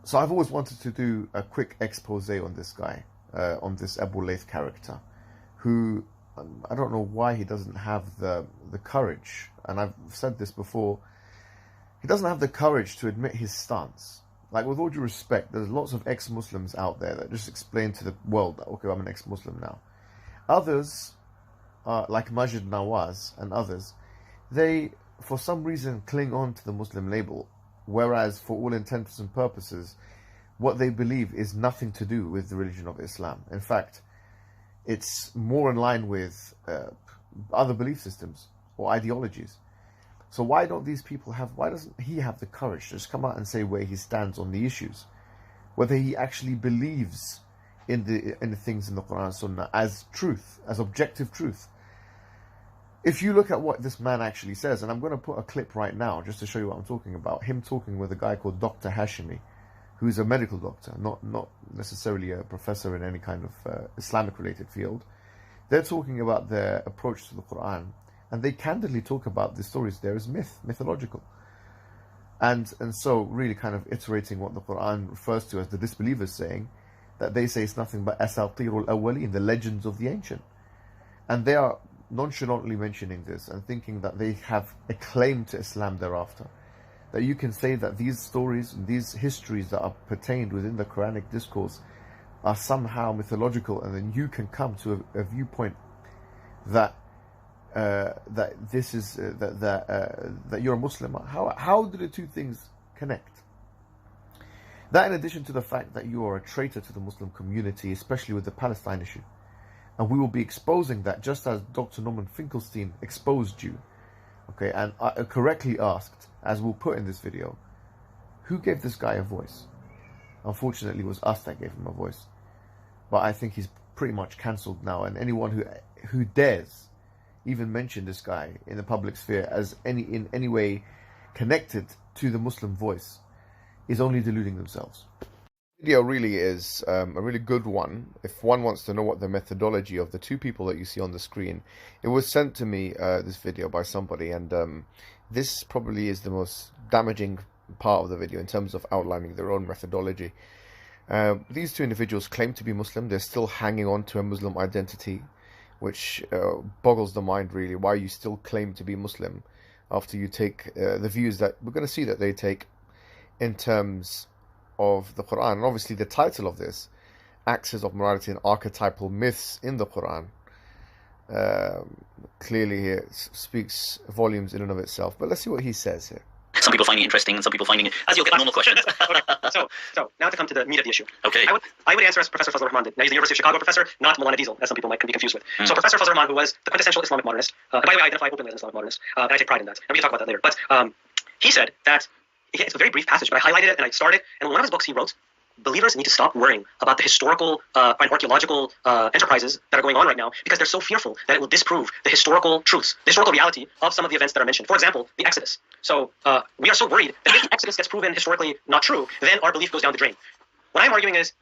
So I've always wanted to do a quick expose on this guy, on this Abu Layth character, who I don't know why he doesn't have the courage, and I've said this before, he doesn't have the courage to admit his stance. Like, with all due respect, there's lots of ex-Muslims out there that just explain to the world that, okay, I'm an ex-Muslim now. Others, like Majid Nawaz and others, they, for some reason, cling on to the Muslim label, whereas, for all intents and purposes, what they believe is nothing to do with the religion of Islam. In fact, it's more in line with other belief systems or ideologies. So why doesn't he have the courage to just come out and say where he stands on the issues, whether he actually believes in the things in the Quran and Sunnah as truth, as objective truth? If you look at what this man actually says, and I'm going to put a clip right now just to show you what I'm talking about, him talking with a guy called Dr. Hashimi, who's a medical doctor, not necessarily a professor in any kind of Islamic-related field. They're talking about their approach to the Quran, and they candidly talk about the stories there as mythological. And so really kind of iterating what the Quran refers to as the disbelievers saying, that they say it's nothing but asatirul awwaleen, the legends of the ancient. And they are nonchalantly mentioning this and thinking that they have a claim to Islam thereafter. That you can say that these stories and these histories that are pertained within the Quranic discourse are somehow mythological, and then you can come to a viewpoint that this is that you're a Muslim. How do the two things connect? That, in addition to the fact that you are a traitor to the Muslim community, especially with the Palestine issue, and we will be exposing that, just as Dr. Norman Finkelstein exposed you. Okay, and correctly asked, as we'll put in this video, who gave this guy a voice? Unfortunately, it was us that gave him a voice. But I think he's pretty much cancelled now, and anyone who dares even mention this guy in the public sphere as in any way connected to the Muslim voice is only deluding themselves. The video really is a really good one if one wants to know what the methodology of the two people that you see on the screen. It was sent to me, this video, by somebody, and this probably is the most damaging part of the video in terms of outlining their own methodology. These two individuals claim to be Muslim. They're still hanging on to a Muslim identity, which boggles the mind, really. Why you still claim to be Muslim after you take the views that we're going to see that they take in terms of the Quran. And obviously the title of this, Axes of Morality and Archetypal Myths in the Quran, clearly here speaks volumes in and of itself. But let's see what he says here. Some people finding it interesting, and some people finding it as you'll get normal questions. Okay. So now to come to the meat of the issue. Okay. I would answer as Professor Fazlur Rahman did. Now, he's the University of Chicago professor, not Maulana Diesel, as some people might be confused with. So Professor Fazlur Rahman, who was the quintessential Islamic modernist, and by the way, I identify openly as an Islamic modernist, and I take pride in that. And we can talk about that later. But he said that, it's a very brief passage, but I highlighted it and I started, and in one of his books he wrote, believers need to stop worrying about the historical and archaeological enterprises that are going on right now, because they're so fearful that it will disprove the historical truths, the historical reality of some of the events that are mentioned. For example, the Exodus. So we are so worried that if the Exodus gets proven historically not true, then our belief goes down the drain. What I'm arguing is,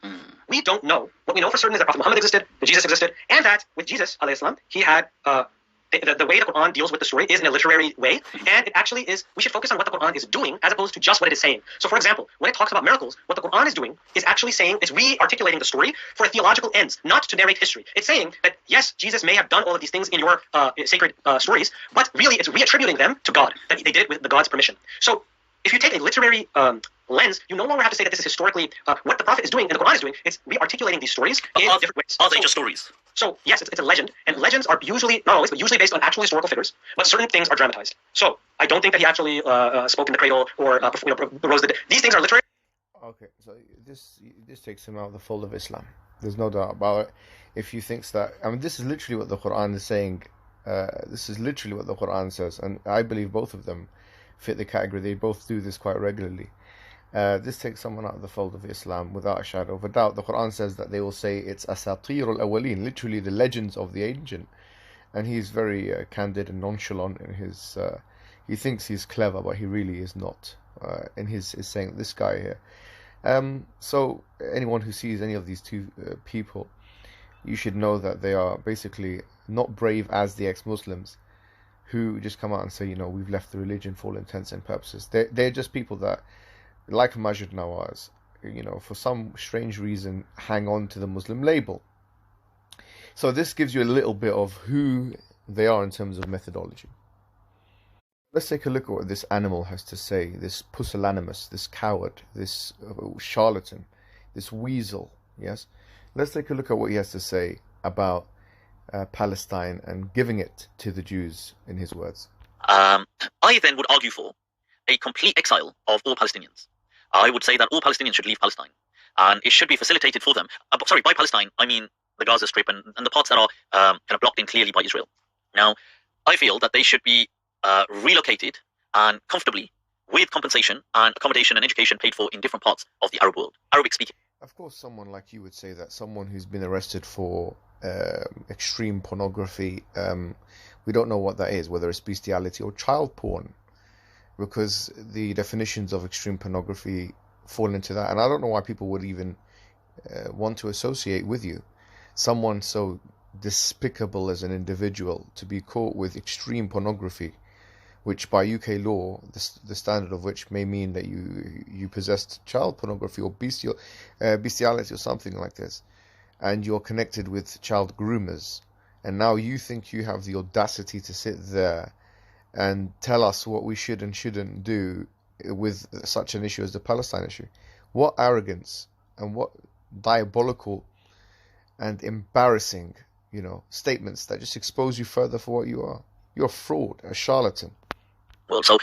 we don't know. What we know for certain is that Prophet Muhammad existed, that Jesus existed, and that with Jesus, alayhi salam, he had the way the Quran deals with the story is in a literary way, and it actually is, we should focus on what the Quran is doing as opposed to just what it is saying. So for example, when it talks about miracles, what the Quran is doing is actually saying, is re-articulating the story for theological ends, not to narrate history. It's saying that yes, Jesus may have done all of these things in your sacred stories, but really it's reattributing them to God, that they did it with the God's permission. So if you take a literary lens, you no longer have to say that this is historically what the Prophet is doing and the Quran is doing. It's re-articulating these stories in different ways. Are they just stories? So yes, it's a legend, and legends are usually, not always, but usually based on actual historical figures, but certain things are dramatized. So I don't think that he actually spoke in the cradle or rose the dead. These things are literary. Okay, so this takes him out of the fold of Islam. There's no doubt about it. If he thinks that, I mean, this is literally what the Quran is saying. This is literally what the Quran says, and I believe both of them fit the category. They both do this quite regularly. This takes someone out of the fold of Islam without a shadow of a doubt. The Quran says that they will say it's asatirul awwaleen, literally the legends of the ancient, and he's very candid and nonchalant in his. He thinks he's clever, but he really is not. In his saying this guy here. So anyone who sees any of these two people, you should know that they are basically not brave as the ex-Muslims, who just come out and say, you know, we've left the religion for all intents and purposes. They're just people that, like Majid Nawaz, for some strange reason, hang on to the Muslim label. So this gives you a little bit of who they are in terms of methodology. Let's take a look at what this animal has to say, this pusillanimous, this coward, this charlatan, this weasel, yes? Let's take a look at what he has to say about Palestine and giving it to the Jews, in his words. I then would argue for a complete exile of all Palestinians. I would say that all Palestinians should leave Palestine, and it should be facilitated for them. By Palestine, I mean the Gaza Strip and the parts that are kind of blocked in clearly by Israel. Now, I feel that they should be relocated and comfortably with compensation and accommodation and education paid for in different parts of the Arab world, Arabic speaking. Of course, someone like you would say that someone who's been arrested for extreme pornography, we don't know what that is, whether it's bestiality or child porn, because the definitions of extreme pornography fall into that. And I don't know why people would even want to associate with you someone so despicable as an individual to be caught with extreme pornography, which by UK law, the standard of which may mean that you possessed child pornography or bestiality or something like this, and you're connected with child groomers, and now you think you have the audacity to sit there and tell us what we should and shouldn't do with such an issue as the Palestine issue. What arrogance and what diabolical and embarrassing, statements that just expose you further for what you are. You're a fraud, a charlatan. Well, so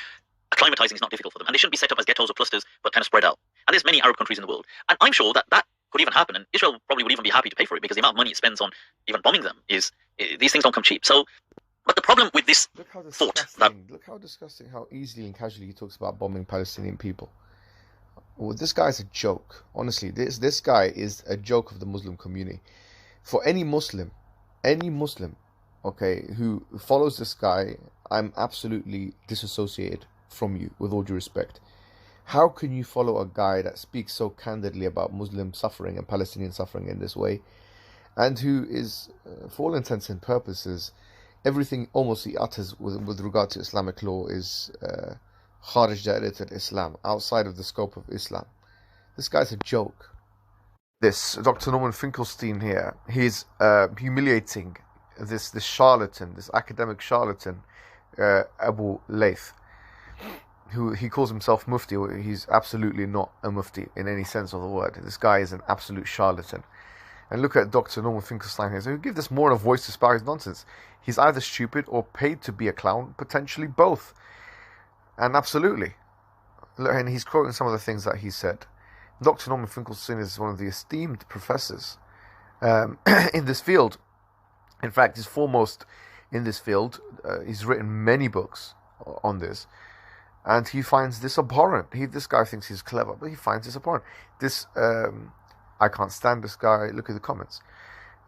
acclimatizing is not difficult for them, and they shouldn't be set up as ghettos or clusters, but kind of spread out. And there's many Arab countries in the world, and I'm sure that could even happen, and Israel probably would even be happy to pay for it, because the amount of money it spends on even bombing them these things don't come cheap. So, but the problem with this look how disgusting, how easily and casually he talks about bombing Palestinian people. Well, this guy's a joke. Honestly, this guy is a joke of the Muslim community. For any Muslim, okay, who follows this guy, I'm absolutely disassociated from you, with all due respect. How can you follow a guy that speaks so candidly about Muslim suffering and Palestinian suffering in this way, and who is, for all intents and purposes, everything almost he utters with regard to Islamic law is kharij da'irat al-Islam, outside of the scope of Islam. This guy's a joke. This Dr. Norman Finkelstein here, he's humiliating this charlatan, this academic charlatan, Abu Layth, who he calls himself mufti. He's absolutely not a mufti in any sense of the word. This guy is an absolute charlatan. And look at Dr. Norman Finkelstein here. So you give this more of a voice to spout his nonsense. He's either stupid or paid to be a clown, potentially both. And absolutely. And he's quoting some of the things that he said. Dr. Norman Finkelstein is one of the esteemed professors in this field. In fact, he's foremost in this field. He's written many books on this. And he finds this abhorrent. This guy thinks he's clever, but he finds this abhorrent. I can't stand this guy. Look at the comments.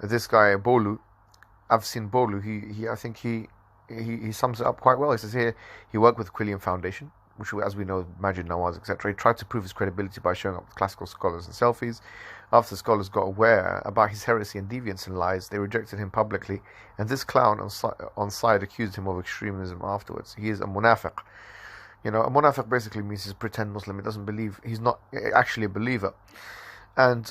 This guy, Bolu, I've seen Bolu. I think he sums it up quite well. He says here, he worked with the Quillian Foundation, which, as we know, Majid Nawaz, etc. He tried to prove his credibility by showing up with classical scholars and selfies. After the scholars got aware about his heresy and deviance and lies, they rejected him publicly, and this clown on side accused him of extremism afterwards. He is a munafiq. A munafiq basically means he's a pretend Muslim. He doesn't believe, he's not actually a believer. And,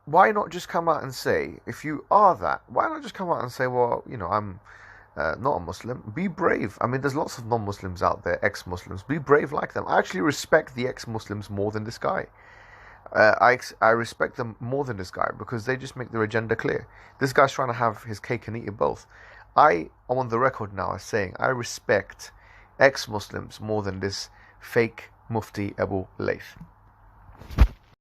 why not just come out and say, if you are that, why not just come out and say, well, I'm not a Muslim. Be brave. I mean, there's lots of non-Muslims out there, ex-Muslims. Be brave like them. I actually respect the ex-Muslims more than this guy. I respect them more than this guy because they just make their agenda clear. This guy's trying to have his cake and eat it both. I am on the record now as saying I respect ex-Muslims more than this fake Mufti Abu Layth.